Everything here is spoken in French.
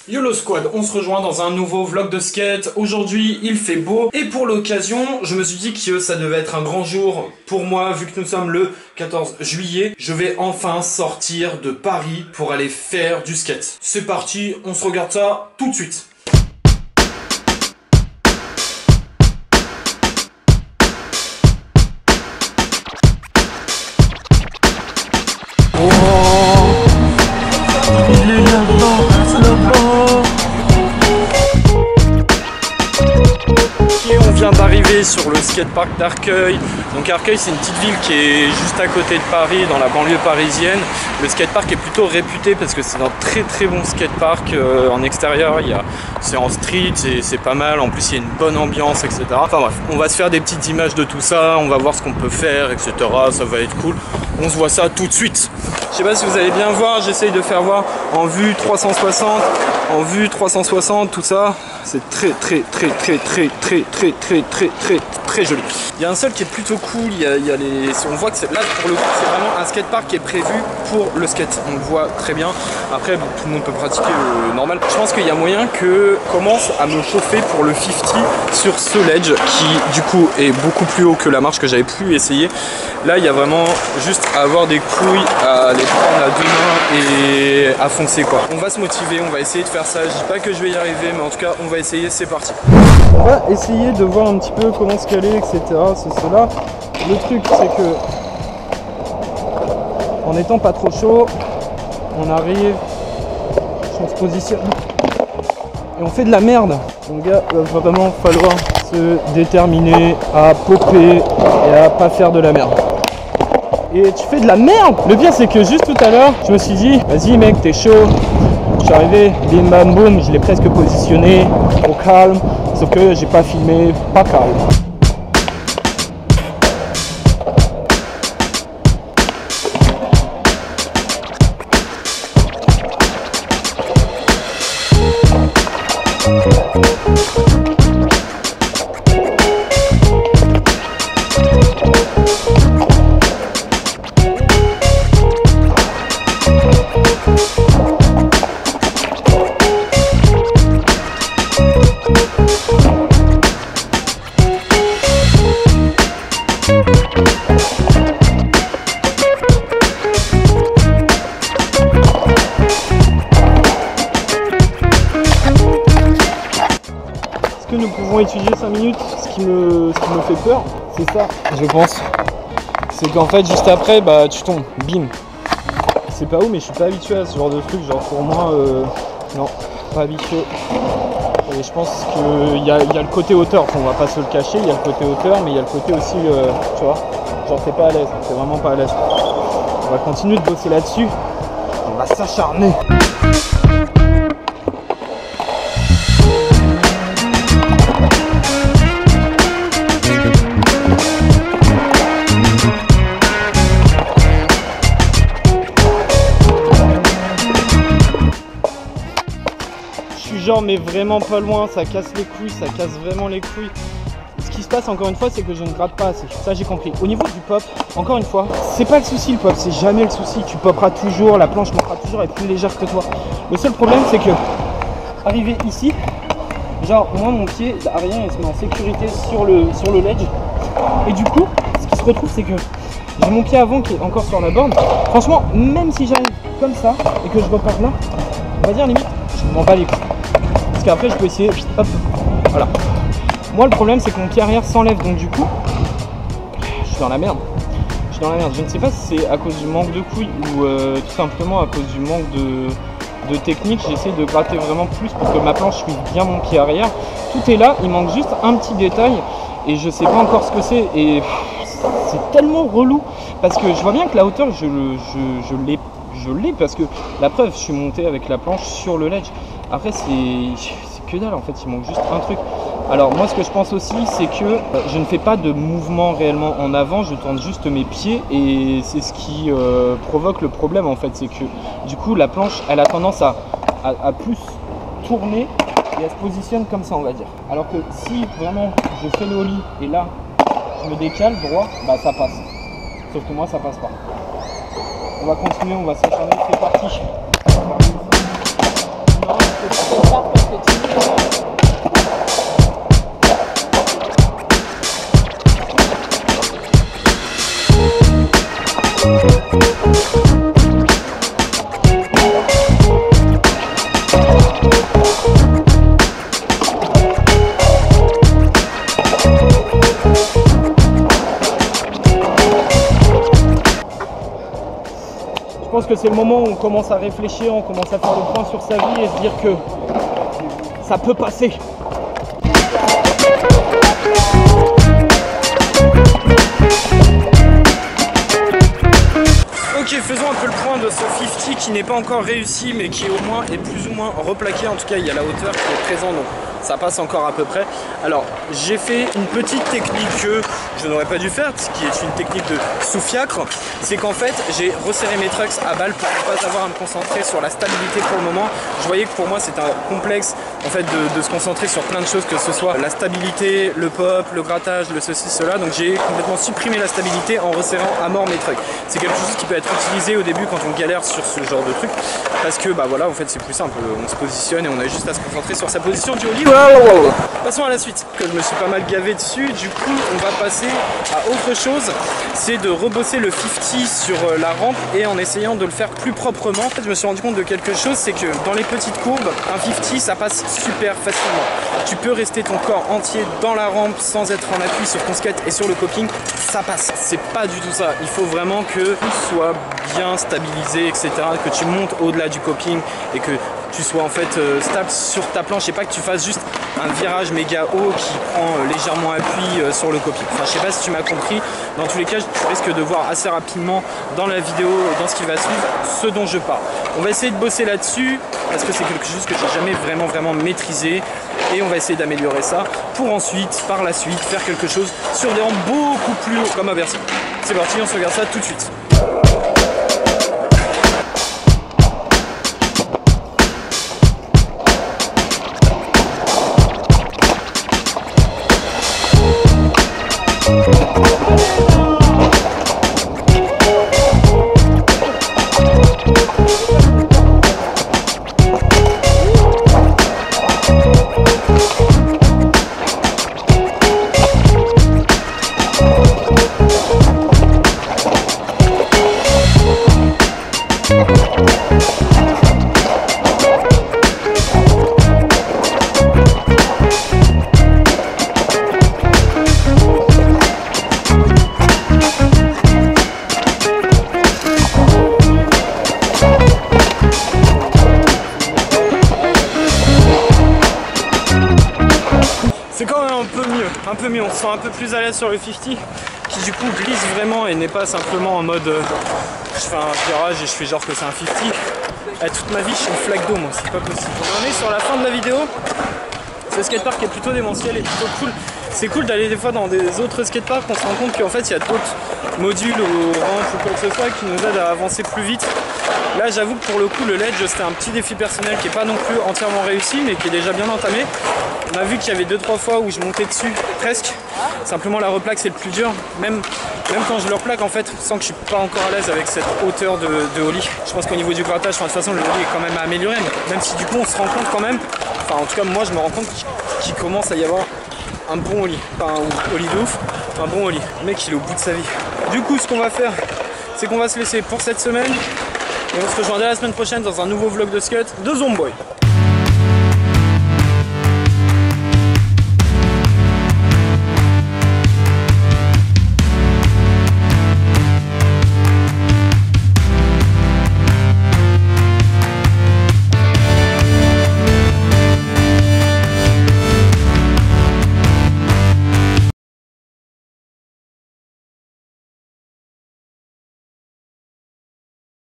Yolo Squad, on se rejoint dans un nouveau vlog de skate. Aujourd'hui il fait beau et pour l'occasion je me suis dit que ça devait être un grand jour pour moi vu que nous sommes le 14 juillet. Je vais enfin sortir de Paris pour aller faire du skate. C'est parti, on se regarde ça tout de suite. On vient d'arriver sur le skatepark d'Arcueil. Donc Arcueil, c'est une petite ville qui est juste à côté de Paris, dans la banlieue parisienne. Le skatepark est plutôt réputé parce que c'est un très bon skatepark en extérieur. C'est en street, c'est pas mal. En plus, il y a une bonne ambiance, etc. Enfin bref, on va se faire des petites images de tout ça. On va voir ce qu'on peut faire, etc. Ça va être cool. On se voit ça tout de suite. Je sais pas si vous allez bien voir. J'essaye de faire voir en vue 360, en vue 360, tout ça. C'est très joli. Il y a un seul qui est plutôt cool, il y a les... on voit que là pour le coup c'est vraiment un skatepark qui est prévu pour le skate, on le voit très bien. Après bon, tout le monde peut pratiquer normal. Je pense qu'il y a moyen que je commence à me chauffer pour le 50 sur ce ledge qui du coup est beaucoup plus haut que la marche que j'avais pu essayer. Là il y a vraiment juste à avoir des couilles, à les prendre à deux mains et à foncer quoi. On va se motiver, on va essayer de faire ça. Je dis pas que je vais y arriver mais en tout cas on va essayer, c'est parti. On va essayer de voir un petit peu comment se caler, etc. Cela. Le truc, c'est que en étant pas trop chaud, on arrive, on se positionne et on fait de la merde. Donc, gars, il va vraiment falloir se déterminer à popper et à pas faire de la merde. Et tu fais de la merde! Le pire, c'est que juste tout à l'heure, je me suis dit, vas-y mec, t'es chaud. Je suis arrivé, bim bam boum, je l'ai presque positionné au calme, sauf que j'ai pas filmé, pas calme. Que nous pouvons étudier 5 minutes, ce qui me fait peur, c'est ça, je pense. C'est qu'en fait, juste après, bah tu tombes, bim. C'est pas où, mais je suis pas habitué à ce genre de truc. Genre pour moi, non, pas habitué. Et je pense qu'il y a le côté hauteur, on va pas se le cacher, il y a le côté hauteur, mais il y a le côté aussi, tu vois, genre t'es pas à l'aise, t'es vraiment pas à l'aise. On va continuer de bosser là-dessus, on va s'acharner. Genre mais vraiment pas loin, ça casse les couilles, ça casse vraiment les couilles. Ce qui se passe encore une fois, c'est que je ne gratte pas assez, ça j'ai compris. Au niveau du pop, encore une fois, c'est pas le souci le pop, c'est jamais le souci. Tu popperas toujours, la planche montera toujours être plus légère que toi. Le seul problème c'est que, arrivé ici, genre moi mon pied arrière il se met en sécurité sur le ledge. Et du coup, ce qui se retrouve c'est que j'ai mon pied avant qui est encore sur la borne. Franchement, même si j'arrive comme ça et que je repars là, on va dire limite, je m'en bats les couilles. Parce qu'après je peux essayer, hop, voilà. Moi le problème c'est que mon pied arrière s'enlève, donc du coup, je suis dans la merde. Je suis dans la merde. Je ne sais pas si c'est à cause du manque de couilles ou tout simplement à cause du manque de technique. J'essaie de gratter vraiment plus pour que ma planche suive bien mon pied arrière. Tout est là, il manque juste un petit détail et je sais pas encore ce que c'est. Et c'est tellement relou parce que je vois bien que la hauteur je l'ai parce que la preuve, je suis monté avec la planche sur le ledge. Après c'est que dalle en fait, il manque juste un truc. Alors moi ce que je pense aussi c'est que je ne fais pas de mouvement réellement en avant, je tourne juste mes pieds et c'est ce qui provoque le problème en fait. C'est que du coup la planche elle a tendance à plus tourner et elle se positionne comme ça on va dire. Alors que si vraiment je fais le ollie et là je me décale droit, bah ça passe. Sauf que moi ça passe pas. On va continuer, on va s'acharner, c'est parti. Non, c'est pas. c'est le moment où on commence à réfléchir, on commence à faire le point sur sa vie et se dire que ça peut passer. Ok, faisons un peu le point de ce 50 qui n'est pas encore réussi mais qui au moins est plus ou moins replaqué. En tout cas, il y a la hauteur qui est présente, donc ça passe encore à peu près. Alors, j'ai fait une petite technique que je n'aurais pas dû faire, ce qui est une technique de sous-fiacre. C'est qu'en fait, j'ai resserré mes trucks à balle pour ne pas avoir à me concentrer sur la stabilité pour le moment. Je voyais que pour moi, c'était un complexe en fait de se concentrer sur plein de choses, que ce soit la stabilité, le pop, le grattage, le ceci, cela. Donc j'ai complètement supprimé la stabilité en resserrant à mort mes trucks. C'est quelque chose qui peut être utilisé au début quand on galère sur ce genre de truc, parce que bah voilà, en fait c'est plus simple, on se positionne et on a juste à se concentrer sur sa position du ollie. Passons à la suite, que je me suis pas mal gavé dessus. Du coup on va passer à autre chose, c'est de rebosser le 50 sur la rampe et en essayant de le faire plus proprement. En fait, je me suis rendu compte de quelque chose, c'est que dans les petites courbes, un 50 ça passe super facilement. Tu peux rester ton corps entier dans la rampe sans être en appui sur ton skate et sur le coping, ça passe. C'est pas du tout ça, il faut vraiment que tout soit bien stabilisé, etc. Que tu montes au-delà du coping et que tu sois en fait stable sur ta planche et pas que tu fasses juste un virage méga haut qui prend légèrement appui sur le coping. Enfin, je sais pas si tu m'as compris. Dans tous les cas, tu risques de voir assez rapidement dans la vidéo et dans ce qui va suivre ce dont je parle. On va essayer de bosser là-dessus parce que c'est quelque chose que j'ai jamais vraiment maîtrisé et on va essayer d'améliorer ça pour ensuite, par la suite, faire quelque chose sur des rampes beaucoup plus haut comme à Bercy. C'est parti, on se regarde ça tout de suite. C'est quand même un peu mieux, on se sent un peu plus à l'aise sur le 50 qui du coup glisse vraiment et n'est pas simplement en mode je fais un virage et je fais genre que c'est un 50. Toute ma vie je suis une flaque d'eau, moi c'est pas possible. On est sur la fin de la vidéo, ce skatepark est plutôt démentiel et plutôt cool. C'est cool d'aller des fois dans des autres skateparks, on se rend compte qu'en fait il y a d'autres modules ou rampes ou quoi que ce soit qui nous aident à avancer plus vite. Là j'avoue que pour le coup le ledge c'était un petit défi personnel qui est pas non plus entièrement réussi mais qui est déjà bien entamé. On a vu qu'il y avait 2-3 fois où je montais dessus presque. Simplement la replaque c'est le plus dur. Même quand je le replaque en fait, je sens que je suis pas encore à l'aise avec cette hauteur de ollie. Je pense qu'au niveau du grattage, de toute façon le ollie est quand même à améliorer. Même si du coup on se rend compte quand même, enfin en tout cas moi je me rends compte qu'il commence à y avoir un bon ollie. Pas un ollie de ouf, un bon ollie. Le mec il est au bout de sa vie. Du coup ce qu'on va faire, c'est qu'on va se laisser pour cette semaine. Et on se rejoint dès la semaine prochaine dans un nouveau vlog de skate de Zomboy.